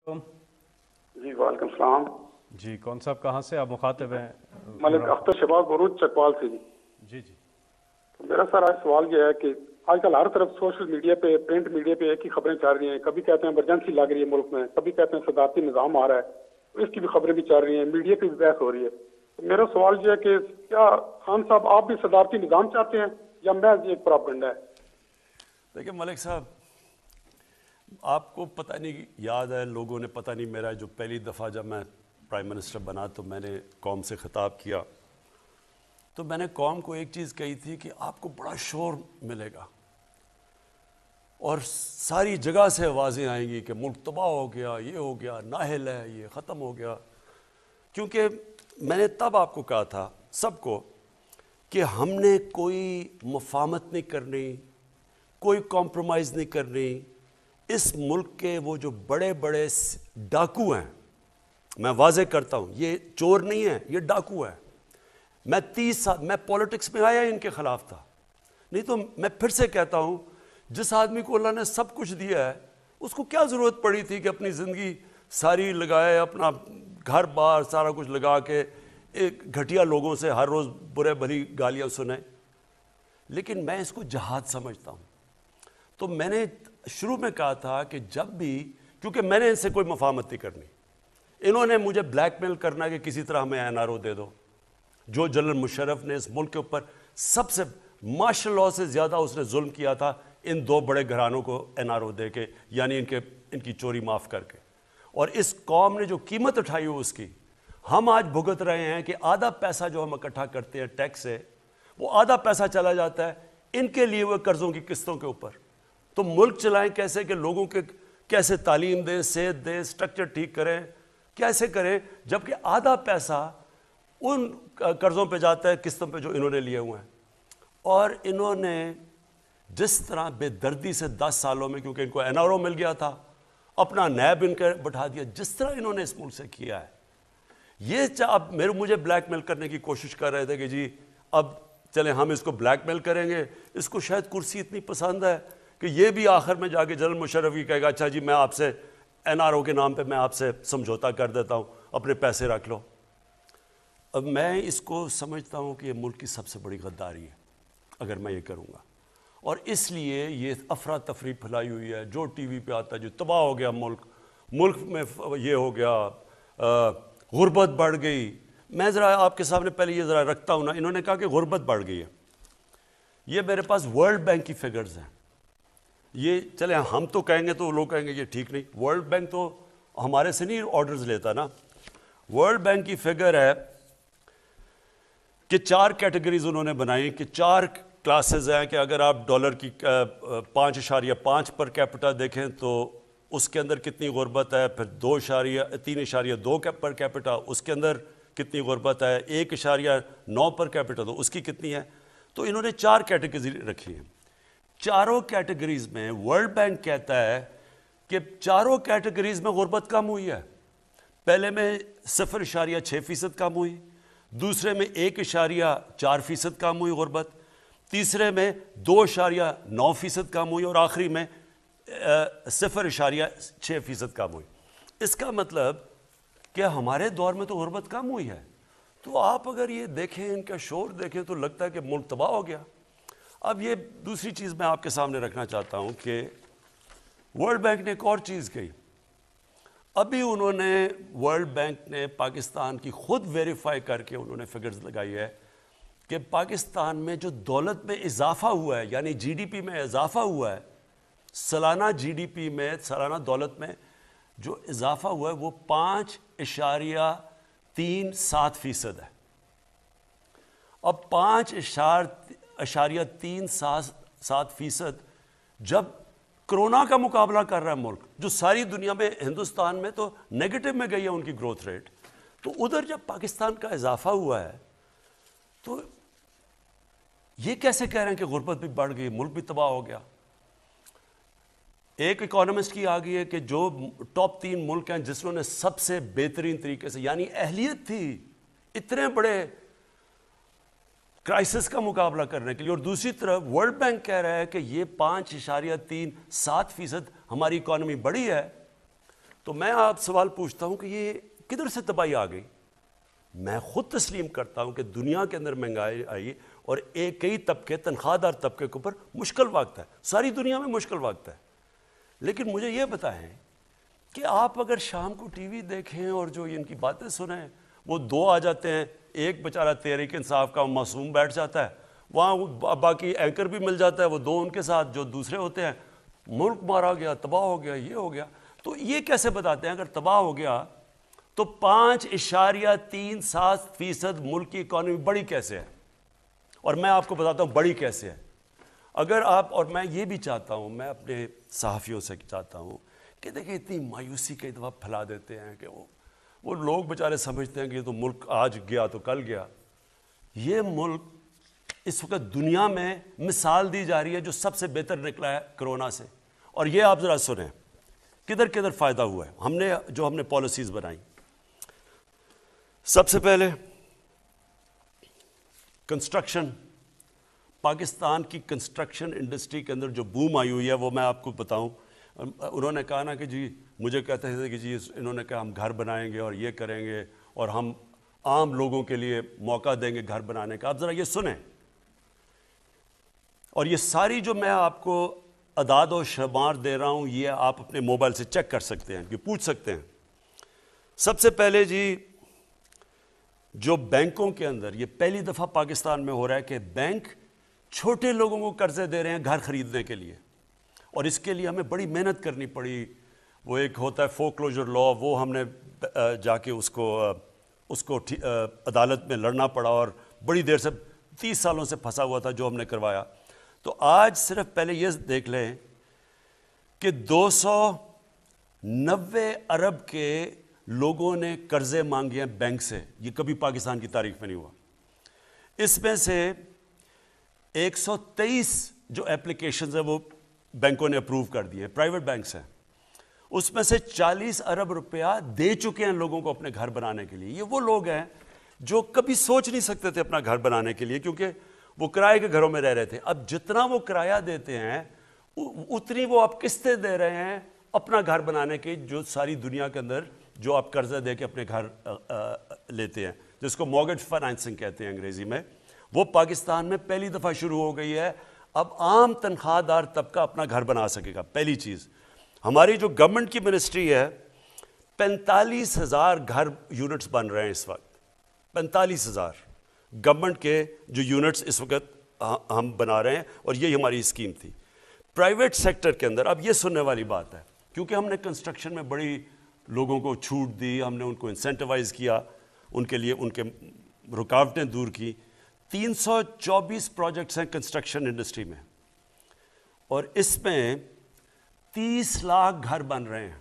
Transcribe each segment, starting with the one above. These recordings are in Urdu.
جی وعلیکم السلام جی کون صاحب کہاں سے آپ مخاطب ہیں؟ ملک اختر شہباز بروچ چکوال سے جی جی میرا سر آج سوال یہ ہے کہ آج کل ہر طرف سوشل میڈیا پہ پرنٹ میڈیا پہ ایک ہی خبریں چل رہی ہیں. کبھی کہتے ہیں ایمرجنسی لگ رہی ہے ملک میں, کبھی کہتے ہیں صدارتی نظام آ رہا ہے, اس کی بھی خبریں بھی چل رہی ہیں, میڈیا پہ بھی بحث ہو رہی ہے. میرا سوال یہ ہے کہ کیا خان صاحب آپ بھی صدارتی نظام چاہتے ہیں یا محض ایک پراپگنڈا ہے؟ دیکھیں ملک صاحب, آپ کو پتہ نہیں یاد ہے, لوگوں نے پتہ نہیں, میرا جو پہلی دفعہ جب میں پرائم منسٹر بنا تو میں نے قوم سے خطاب کیا, تو میں نے قوم کو ایک چیز کہی تھی کہ آپ کو بڑا شور ملے گا اور ساری جگہ سے آوازیں آئیں گی کہ ملک تباہ ہو گیا, یہ ہو گیا, نااہل ہے, یہ ختم ہو گیا. کیونکہ میں نے تب آپ کو کہا تھا سب کو کہ ہم نے کوئی مفاہمت نہیں کرنی, کوئی کمپرومائز نہیں کرنی. اس ملک کے وہ جو بڑے بڑے ڈاکو ہیں, میں واضح کرتا ہوں, یہ چور نہیں ہے, یہ ڈاکو ہے. میں 30 سال میں پولیٹکس میں آیا ان کے خلاف تھا, نہیں تو میں پھر سے کہتا ہوں, جس آدمی کو اللہ نے سب کچھ دیا ہے اس کو کیا ضرورت پڑی تھی کہ اپنی زندگی ساری لگائے, اپنا گھر بار سارا کچھ لگا کے ایک گھٹیا لوگوں سے ہر روز برے بھلی گالیاں سنیں. لیکن میں اس کو جہاد سمجھتا ہوں. تو میں نے شروع میں کہا تھا کہ جب بھی, کیونکہ میں نے ان سے کوئی مفاہمت نہیں کرنی, انہوں نے مجھے بلیک میل کرنا کہ کسی طرح ہمیں این آر او دے دو. جو جنرل مشرف نے اس ملک کے اوپر سب سے مارشل لاء سے زیادہ اس نے ظلم کیا تھا, ان دو بڑے گھرانوں کو این آر او دے کے, یعنی ان کی چوری معاف کر کے. اور اس قوم نے جو قیمت اٹھائی ہو اس کی ہم آج بھگت رہے ہیں کہ آدھا پیسہ جو ہم اکٹھا کرتے ہیں ٹیکس سے, وہ آدھا پیسہ چلا جاتا ہے ان کے لیے وہ قرضوں کی قسطوں کے اوپر. تو ملک چلائیں کیسے, کہ لوگوں کے کیسے تعلیم دیں, صحت دیں, سٹرکچر ٹھیک کریں, کیسے کریں, جبکہ آدھا پیسہ ان قرضوں پہ جاتا ہے, قسطوں پہ جو انہوں نے لیے ہوئے ہیں. اور انہوں نے جس طرح بے دردی سے 10 سالوں میں, کیونکہ ان کو این آر او مل گیا تھا, اپنا نیب ان کا بٹھا دیا, جس طرح انہوں نے اس ملک سے کیا ہے. یہ اب مجھے بلیک میل کرنے کی کوشش کر رہے تھے کہ جی اب چلیں ہم اس کو بلیک میل کریں گے, اس کو شاید کرسی اتنی پسند ہے کہ یہ بھی آخر میں جا کے جنرل مشرف کی کہے گا اچھا جی میں آپ سے این آر او کے نام پہ میں آپ سے سمجھوتا کر دیتا ہوں, اپنے پیسے رکھ لو. اب میں اس کو سمجھتا ہوں کہ یہ ملک کی سب سے بڑی غداری ہے اگر میں یہ کروں گا. اور اس لیے یہ افراتفری پھیلائی ہوئی ہے, جو ٹی وی پہ آتا ہے جو تباہ ہو گیا ملک, ملک میں یہ ہو گیا, غربت بڑھ گئی. میں ذرا آپ کے سامنے پہلے یہ ذرا رکھتا ہوں نا, انہوں نے کہا کہ غربت بڑھ گئی ہے. یہ میرے پاس ورلڈ بینک کی فگرز ہیں. یہ چلیں ہم تو کہیں گے تو لوگ کہیں گے یہ ٹھیک نہیں, ورلڈ بینک تو ہمارے سے نہیں آرڈرز لیتا نا. ورلڈ بینک کی فگر ہے کہ 4 کیٹیگریز انہوں نے بنائی, کہ 4 کلاسز ہیں, کہ اگر آپ ڈالر کی 5.5 پر کیپٹا دیکھیں تو اس کے اندر کتنی غربت ہے, پھر 3.2 پر کیپٹا اس کے اندر کتنی غربت ہے, 1.9 پر کیپٹا تو اس کی کتنی ہے. تو انہوں نے 4 کیٹیگری رکھی ہیں. چاروں کیٹیگریز میں ورلڈ بینک کہتا ہے کہ چاروں کیٹیگریز میں غربت کم ہوئی ہے. پہلے میں 0.6% کم ہوئی, دوسرے میں 1.4% کم ہوئی غربت, تیسرے میں 2.9% کم ہوئی, اور آخری میں 0.6% کم ہوئی. اس کا مطلب کہ ہمارے دور میں تو غربت کم ہوئی ہے. تو آپ اگر یہ دیکھیں, ان کا شور دیکھیں, تو لگتا ہے کہ ملک تباہ ہو گیا. اب یہ دوسری چیز میں آپ کے سامنے رکھنا چاہتا ہوں کہ ورلڈ بینک نے ایک اور چیز کہی. ابھی انہوں نے ورلڈ بینک نے پاکستان کی خود ویریفائی کر کے انہوں نے فگرز لگائی ہے کہ پاکستان میں جو دولت میں اضافہ ہوا ہے, یعنی جی ڈی پی میں اضافہ ہوا ہے, سالانہ جی ڈی پی میں, سالانہ دولت میں جو اضافہ ہوا ہے وہ 5.37% ہے. اب 5.37% جب کرونا کا مقابلہ کر رہا ہے ملک, جو ساری دنیا میں, ہندوستان میں تو نیگیٹو میں گئی ہے ان کی گروتھ ریٹ, تو ادھر جب پاکستان کا اضافہ ہوا ہے تو یہ کیسے کہہ رہے ہیں کہ غربت بھی بڑھ گئی, ملک بھی تباہ ہو گیا. ایک اکانومسٹ کی آ گئی ہے کہ جو ٹاپ 3 ملک ہیں جس نے سب سے بہترین طریقے سے, یعنی اہلیت تھی اتنے بڑے کرائسس کا مقابلہ کرنے کے لیے, اور دوسری طرف ورلڈ بینک کہہ رہا ہے کہ یہ 5.37% ہماری اکانومی بڑھی ہے, تو میں آپ سوال پوچھتا ہوں کہ یہ کدھر سے تباہی آ گئی؟ میں خود تسلیم کرتا ہوں کہ دنیا کے اندر مہنگائی آئی اور کئی طبقے، تنخواہ دار طبقے کے اوپر مشکل وقت ہے، ساری دنیا میں مشکل وقت ہے. لیکن مجھے یہ بتائیں کہ آپ اگر شام کو ٹی وی دیکھیں اور جو ان کی باتیں سنیں، وہ دو آ جاتے ہیں، ایک بیچارہ تحریک انصاف کا معصوم بیٹھ جاتا ہے، وہاں باقی اینکر بھی مل جاتا ہے، وہ دو ان کے ساتھ جو دوسرے ہوتے ہیں، ملک مارا گیا، تباہ ہو گیا، یہ ہو گیا. تو یہ کیسے بتاتے ہیں اگر تباہ ہو گیا تو 5.37% ملک کی اکانومی بڑی کیسے ہے؟ اور میں آپ کو بتاتا ہوں بڑی کیسے ہے. اگر آپ، اور میں یہ بھی چاہتا ہوں، میں اپنے صحافیوں سے چاہتا ہوں کہ دیکھیں اتنی مایوسی کئی دفعہ پھیلا دیتے ہیں کہ وہ لوگ بیچارے سمجھتے ہیں کہ یہ تو ملک آج گیا تو کل گیا. یہ ملک اس وقت دنیا میں مثال دی جا رہی ہے جو سب سے بہتر نکلا ہے کرونا سے. اور یہ آپ ذرا سنیں کدھر کدھر فائدہ ہوا ہے ہم نے پالیسیز بنائی. سب سے پہلے کنسٹرکشن، پاکستان کی کنسٹرکشن انڈسٹری کے اندر جو بوم آئی ہوئی ہے وہ میں آپ کو بتاؤں. انہوں نے کہا نا کہ جی، مجھے کہتے تھے کہ جی انہوں نے کہا ہم گھر بنائیں گے اور یہ کریں گے اور ہم عام لوگوں کے لیے موقع دیں گے گھر بنانے کا. آپ ذرا یہ سنیں، اور یہ ساری جو میں آپ کو اعداد و شمار دے رہا ہوں یہ آپ اپنے موبائل سے چیک کر سکتے ہیں، یہ پوچھ سکتے ہیں. سب سے پہلے جی، جو بینکوں کے اندر یہ پہلی دفعہ پاکستان میں ہو رہا ہے کہ بینک چھوٹے لوگوں کو قرضے دے رہے ہیں گھر خریدنے کے لیے، اور اس کے لیے ہمیں بڑی محنت کرنی پڑی. وہ ایک ہوتا ہے فورکلوجر لا، وہ ہم نے جا کے اس کو عدالت میں لڑنا پڑا اور بڑی دیر سے 30 سالوں سے پھنسا ہوا تھا جو ہم نے کروایا. تو آج صرف پہلے یہ دیکھ لیں کہ 290 ارب کے لوگوں نے قرضے مانگے ہیں بینک سے. یہ کبھی پاکستان کی تاریخ میں نہیں ہوا. اس میں سے 123 جو اپلیکیشنز ہیں وہ بینکوں نے اپروو کر دی ہیں، پرائیویٹ بینکس ہیں. اس میں سے 40 ارب روپیہ دے چکے ہیں لوگوں کو اپنے گھر بنانے کے لیے. یہ وہ لوگ ہیں جو کبھی سوچ نہیں سکتے تھے اپنا گھر بنانے کے لیے کیونکہ وہ کرائے کے گھروں میں رہ رہے تھے. اب جتنا وہ کرایہ دیتے ہیں اتنی وہ آپ قسطیں دے رہے ہیں اپنا گھر بنانے کی، جو ساری دنیا کے اندر جو آپ قرضہ دے کے اپنے گھر لیتے ہیں، جس کو مورگیج فائنانسنگ کہتے ہیں انگریزی میں، وہ پاکستان میں پہلی دفعہ شروع ہو گئی ہے. اب عام تنخواہ دار طبقہ اپنا گھر بنا سکے گا. پہلی چیز، ہماری جو گورنمنٹ کی منسٹری ہے 45,000 گھر یونٹس بن رہے ہیں اس وقت. 45,000 گورنمنٹ کے جو یونٹس اس وقت ہم بنا رہے ہیں، اور یہ ہماری اسکیم تھی. پرائیویٹ سیکٹر کے اندر اب یہ سننے والی بات ہے، کیونکہ ہم نے کنسٹرکشن میں بڑی لوگوں کو چھوٹ دی، ہم نے ان کو انسینٹیوائز کیا، ان کے لیے ان کے رکاوٹیں دور کی. 324 پروجیکٹس ہیں کنسٹرکشن انڈسٹری میں، اور اس میں 30 لاکھ گھر بن رہے ہیں.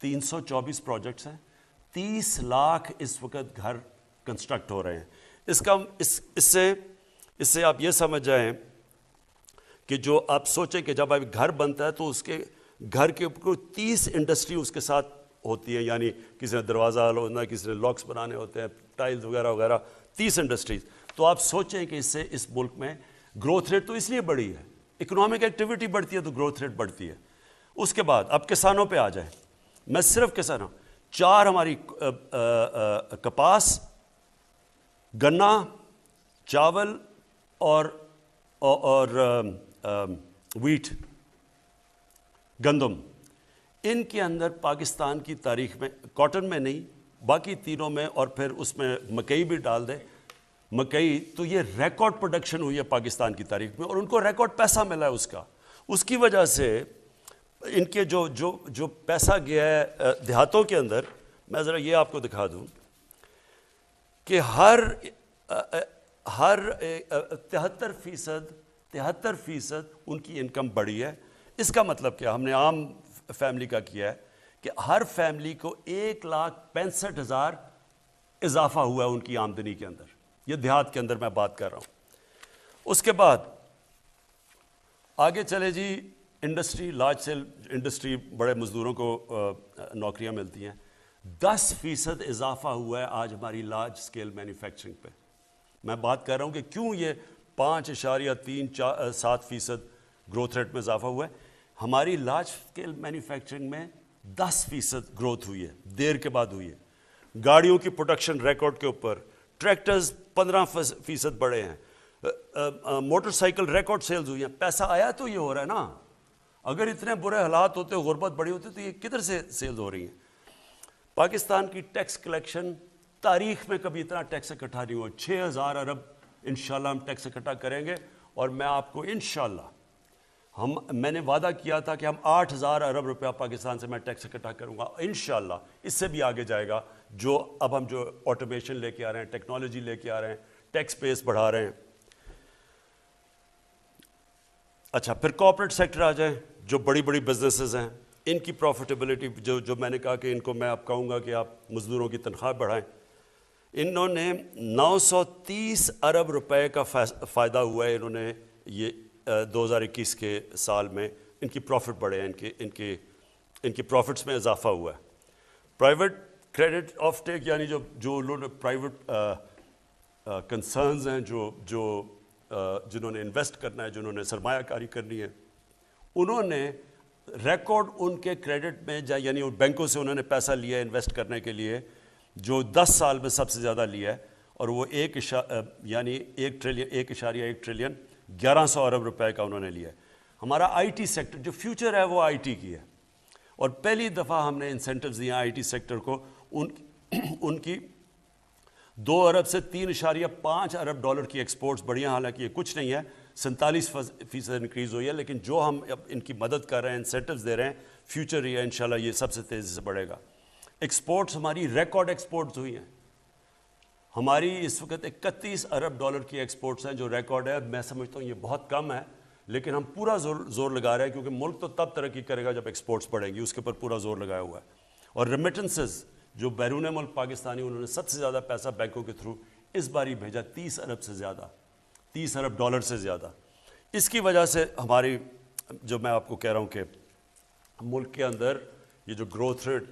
324 پروجیکٹس ہیں، 30 لاکھ اس وقت گھر کنسٹرکٹ ہو رہے ہیں. اس سے آپ یہ سمجھ جائیں کہ جو آپ سوچیں کہ جب آپ گھر بنتا ہے تو اس کے گھر کے اوپر 30 انڈسٹری اس کے ساتھ ہوتی ہیں، یعنی کسی نے دروازہ ہونا، کسی نے لاکس بنانے ہوتے ہیں، ٹائلز وغیرہ وغیرہ، 30 انڈسٹریز. تو آپ سوچیں کہ اس سے اس ملک میں گروتھ ریٹ تو اس لیے بڑھی ہے، اکنامک ایکٹیویٹی بڑھتی ہے تو گروتھ ریٹ بڑھتی ہے. اس کے بعد اب کسانوں پہ آ جائیں. میں صرف کسانوں، 4 ہماری کپاس، گنا، چاول اور ویٹ، گندم، ان کے اندر پاکستان کی تاریخ میں، کاٹن میں نہیں، باقی تینوں میں، اور پھر اس میں مکئی بھی ڈال دیں، مکئی، تو یہ ریکارڈ پروڈکشن ہوئی ہے پاکستان کی تاریخ میں، اور ان کو ریکارڈ پیسہ ملا ہے اس کی وجہ سے ان کے جو پیسہ گیا ہے دیہاتوں کے اندر. میں ذرا یہ آپ کو دکھا دوں کہ ہر 73% ان کی انکم بڑھی ہے. اس کا مطلب کیا؟ ہم نے عام فیملی کا کیا ہے کہ ہر فیملی کو 1,65,000 اضافہ ہوا ہے ان کی آمدنی کے اندر. یہ دیہات کے اندر میں بات کر رہا ہوں. اس کے بعد آگے چلے جی، انڈسٹری، لارج سیل انڈسٹری، بڑے مزدوروں کو نوکریاں ملتی ہیں. 10% اضافہ ہوا ہے آج ہماری لارج سکیل مینوفیکچرنگ پہ. میں بات کر رہا ہوں کہ کیوں یہ 5.37% گروتھ ریٹ میں اضافہ ہوا ہے. ہماری لارج اسکیل مینوفیکچرنگ میں 10% گروتھ ہوئی ہے، دیر کے بعد ہوئی ہے۔ گاڑیوں کی پروڈکشن ریکارڈ کے اوپر، ٹریکٹرز 15% بڑھے ہیں، موٹر سائیکل ریکارڈ سیلز ہوئی ہیں۔ پیسہ آیا تو یہ ہو رہا ہے نا۔ اگر اتنے برے حالات ہوتے، غربت بڑی ہوتی، تو یہ کدھر سے سیلز ہو رہی ہیں؟ پاکستان کی ٹیکس کلیکشن تاریخ میں کبھی اتنا ٹیکس اکٹھا نہیں ہوا۔ 6000 ارب انشاءاللہ ہم ٹیکس اکٹھا کریں گے، اور میں آپ کو انشاءاللہ میں نے وعدہ کیا تھا کہ ہم 8000 ارب روپیہ پاکستان سے میں ٹیکس اکٹھا کروں گا، انشاءاللہ اس سے بھی آگے جائے گا۔ جو اب ہم جو آٹومیشن لے کے آ رہے ہیں، ٹیکنالوجی لے کے آ رہے ہیں، ٹیکس بیس بڑھا رہے ہیں۔ اچھا، پھر کارپوریٹ سیکٹر آ جائیں، جو بڑی بڑی بزنسز ہیں، ان کی پروفیٹیبلٹی جو میں نے کہا کہ ان کو میں آپ کہوں گا کہ آپ مزدوروں کی تنخواہ بڑھائیں، انہوں نے 930 ارب روپے کا فائدہ ہوا ہے، انہوں نے یہ 2021 کے سال میں ان کی پروفٹ بڑھے ہیں، ان کی پروفٹس میں اضافہ ہوا ہے۔ پرائیویٹ کریڈٹ آف ٹیک، یعنی جو انہوں نے پرائیویٹ کنسرنز ہیں، جنہوں نے انویسٹ کرنا ہے، جنہوں نے سرمایہ کاری کرنی ہے، انہوں نے ریکارڈ ان کے کریڈٹ میں یعنی بینکوں سے انہوں نے پیسہ لیا ہے انویسٹ کرنے کے لیے، جو 10 سال میں سب سے زیادہ لیا ہے، اور وہ 1 ٹریلین 1100 ارب روپے کا انہوں نے لیا ہے۔ ہمارا آئی ٹی سیکٹر جو فیوچر ہے وہ آئی ٹی کی ہے، اور پہلی دفعہ ہم نے انسینٹیوز دیے آئی ٹی سیکٹر کو، ان کی 2 ارب سے 3.5 ارب ڈالر کی ایکسپورٹس بڑھی ہیں۔ حالانکہ یہ کچھ نہیں ہے، 47% انکریز ہوئی ہے، لیکن جو ہم اب ان کی مدد کر رہے ہیں، انسینٹیوز دے رہے ہیں، فیوچر یہ انشاءاللہ یہ سب سے تیزی سے بڑھے گا۔ ایکسپورٹس ہماری ریکارڈ ایکسپورٹس ہوئی ہیں، ہماری اس وقت 31 ارب ڈالر کی ایکسپورٹس ہیں، جو ریکارڈ ہے۔ میں سمجھتا ہوں یہ بہت کم ہے، لیکن ہم پورا زور لگا رہے ہیں، کیونکہ ملک تو تب ترقی کرے گا جب ایکسپورٹس بڑھیں گی، اس کے اوپر پورا زور لگایا ہوا ہے۔ اور ریمیٹنسز جو بیرون ملک پاکستانی، انہوں نے سب سے زیادہ پیسہ بینکوں کے تھرو اس باری بھیجا، 30 ارب سے زیادہ، 30 ارب ڈالر سے زیادہ۔ اس کی وجہ سے ہماری جو میں آپ کو کہہ رہا ہوں کہ ملک کے اندر یہ جو گروتھ ریٹ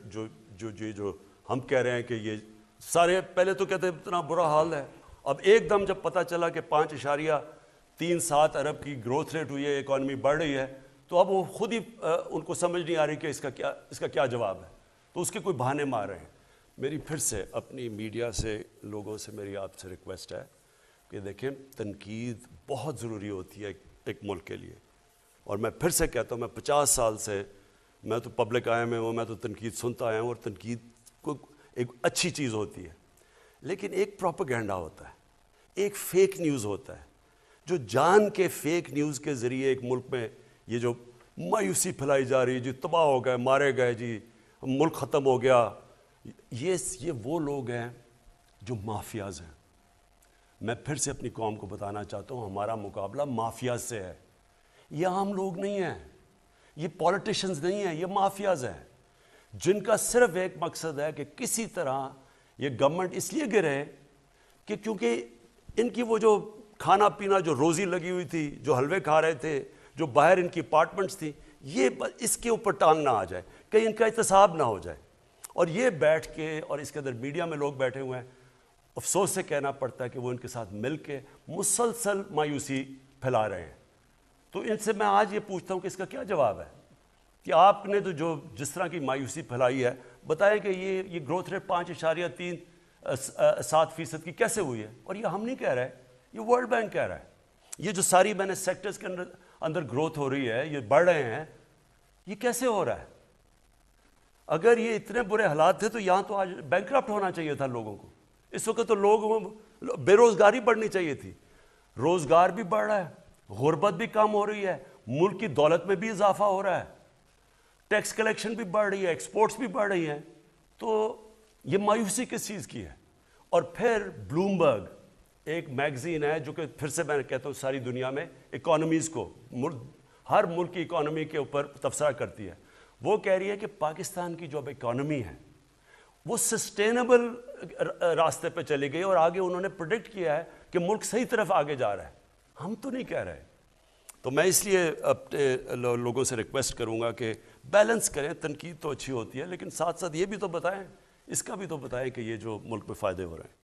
جو ہم کہہ رہے ہیں کہ یہ سارے پہلے تو کہتے ہیں اتنا برا حال ہے، اب ایک دم جب پتہ چلا کہ 5.37 ارب کی گروتھ ریٹ ہوئی ہے، اکانومی بڑھ رہی ہے، تو اب وہ خود ہی ان کو سمجھ نہیں آ رہی کہ اس کا کیا جواب ہے، تو اس کے کوئی بہانے مار رہے ہیں۔ میری پھر سے اپنی میڈیا سے، لوگوں سے میری آپ سے ریکویسٹ ہے کہ دیکھیں، تنقید بہت ضروری ہوتی ہے ایک ملک کے لیے، اور میں پھر سے کہتا ہوں، میں 50 سال سے میں تو پبلک آیا میں ہوں، میں تو تنقید سنتا آیا ہوں، اور تنقید کو ایک اچھی چیز ہوتی ہے، لیکن ایک پروپیگنڈا ہوتا ہے، ایک فیک نیوز ہوتا ہے، جو جان کے فیک نیوز کے ذریعے ایک ملک میں یہ جو مایوسی پھیلائی جا رہی ہے، جی تباہ ہو گئے، مارے گئے، جی ملک ختم ہو گیا، یہ وہ لوگ ہیں جو مافیاز ہیں۔ میں پھر سے اپنی قوم کو بتانا چاہتا ہوں، ہمارا مقابلہ مافیاز سے ہے، یہ عام لوگ نہیں ہیں، یہ پولیٹیشنز نہیں ہیں، یہ مافیاز ہیں، جن کا صرف ایک مقصد ہے کہ کسی طرح یہ گورنمنٹ اس لیے گرے کہ کیونکہ ان کی وہ جو کھانا پینا، جو روزی لگی ہوئی تھی، جو حلوے کھا رہے تھے، جو باہر ان کی اپارٹمنٹس تھیں، یہ اس کے اوپر ٹانگ نہ آ جائے، کہیں ان کا احتساب نہ ہو جائے۔ اور یہ بیٹھ کے، اور اس کے اندر میڈیا میں لوگ بیٹھے ہوئے ہیں، افسوس سے کہنا پڑتا ہے کہ وہ ان کے ساتھ مل کے مسلسل مایوسی پھیلا رہے ہیں۔ تو ان سے میں آج یہ پوچھتا ہوں کہ اس کا کیا جواب ہے، کہ آپ نے تو جس طرح کی مایوسی پھیلائی ہے، بتائیں کہ یہ گروتھ ریٹ 5.37% کی کیسے ہوئی ہے؟ اور یہ ہم نہیں کہہ رہے، یہ ورلڈ بینک کہہ رہا ہے۔ یہ جو ساری میں نے سیکٹرز کے اندر گروتھ ہو رہی ہے، یہ بڑھ رہے ہیں، یہ کیسے ہو رہا ہے؟ اگر یہ اتنے برے حالات تھے تو یہاں تو آج بینکرپٹ ہونا چاہیے تھا لوگوں کو۔ اس وقت تو لوگوں بے روزگاری بڑھنی چاہیے تھی، روزگار بھی بڑھ رہا ہے، غربت بھی کم ہو رہی ہے، ملک کی دولت میں بھی اضافہ ہو رہا ہے، ٹیکس کلیکشن بھی بڑھ رہی ہے، ایکسپورٹس بھی بڑھ رہی ہیں، تو یہ مایوسی کس چیز کی ہے؟ اور پھر بلومبرگ ایک میگزین ہے جو کہ پھر سے میں کہتا ہوں ساری دنیا میں اکانومیز کو، ہر ملک کی اکانومی کے اوپر تبصرہ کرتی ہے، وہ کہہ رہی ہے کہ پاکستان کی جو اب اکانومی ہے وہ سسٹینیبل راستے پہ چلی گئی، اور آگے انہوں نے پریڈکٹ کیا ہے کہ ملک صحیح طرف آگے جا رہا ہے۔ ہم تو نہیں کہہ رہے۔ تو میں اس لیے اپنے لوگوں سے ریکویسٹ کروں گا کہ بیلنس کریں، تنقید تو اچھی ہوتی ہے، لیکن ساتھ ساتھ یہ بھی تو بتائیں، اس کا بھی تو بتائیں کہ یہ جو ملک میں فائدے ہو رہے ہیں۔